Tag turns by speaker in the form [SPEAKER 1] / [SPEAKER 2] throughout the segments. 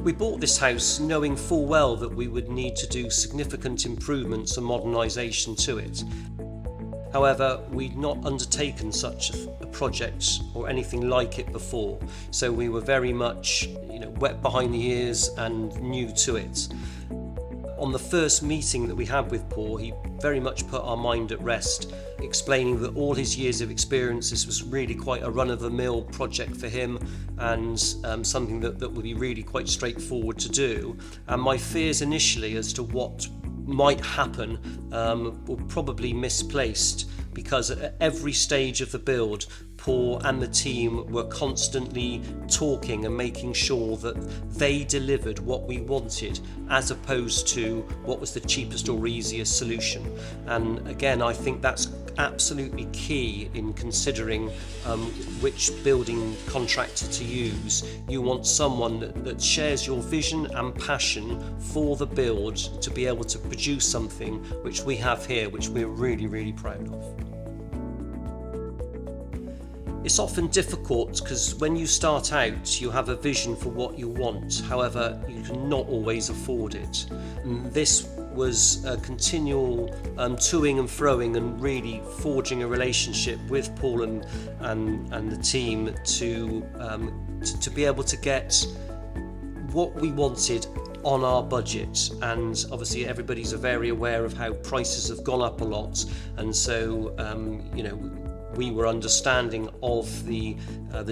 [SPEAKER 1] We bought this house knowing full well that we would need to do significant improvements and modernisation to it. However, we'd not undertaken such a project or anything like it before, so we were very much, wet behind the ears and new to it. On the first meeting that we had with Paul, he very much put our mind at rest, explaining that all his years of experience, this was really quite a run-of-the-mill project for him, and something that would be really quite straightforward to do. And my fears initially as to what might happen were probably misplaced, because at every stage of the build, Paul and the team were constantly talking and making sure that they delivered what we wanted, as opposed to what was the cheapest or easiest solution. And again, I think that's absolutely key in considering which building contractor to use. You want someone that shares your vision and passion for the build to be able to produce something which we have here, which we're really, really proud of. It's often difficult because when you start out, you have a vision for what you want. However, you cannot always afford it. And this was a continual toing and froing and really forging a relationship with Paul and the team to be able to get what we wanted on our budget. And obviously everybody's very aware of how prices have gone up a lot, and so we were understanding of the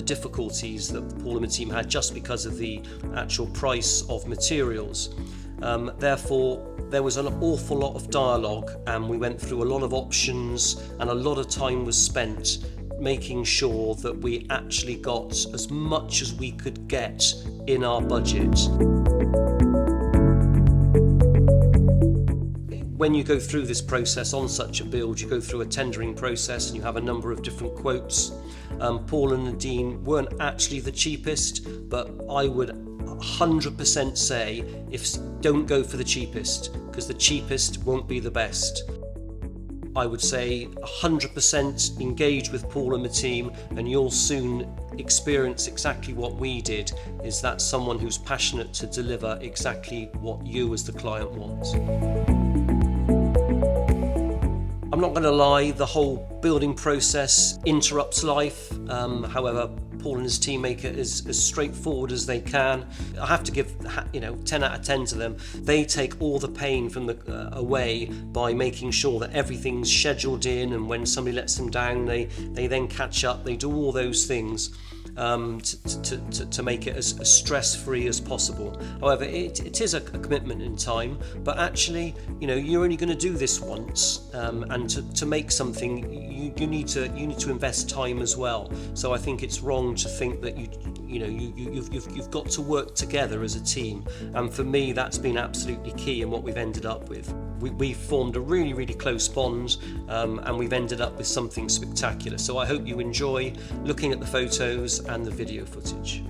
[SPEAKER 1] difficulties that Paul and the team had just because of the actual price of materials. Therefore, there was an awful lot of dialogue, and we went through a lot of options, and a lot of time was spent making sure that we actually got as much as we could get in our budget. When you go through this process on such a build, you go through a tendering process and you have a number of different quotes. Paul and Nadine weren't actually the cheapest, but I would 100% say don't go for the cheapest, because the cheapest won't be the best. I would say 100% engage with Paul and the team, and you'll soon experience exactly what we did, is that someone who's passionate to deliver exactly what you as the client want. I'm not going to lie, the whole building process interrupts life. However, Paul and his team make it as straightforward as they can. I have to give 10 out of 10 to them. They take all the pain from away by making sure that everything's scheduled in, and when somebody lets them down, they then catch up. They do all those things to make it as stress-free as possible. However, it is a commitment in time, but actually, you're only going to do this once, and to make something, you need to invest time as well. So I think it's wrong to think that you've got to work together as a team, and for me, that's been absolutely key in what we've ended up with. We've formed a really, really close bond, and we've ended up with something spectacular. So I hope you enjoy looking at the photos and the video footage.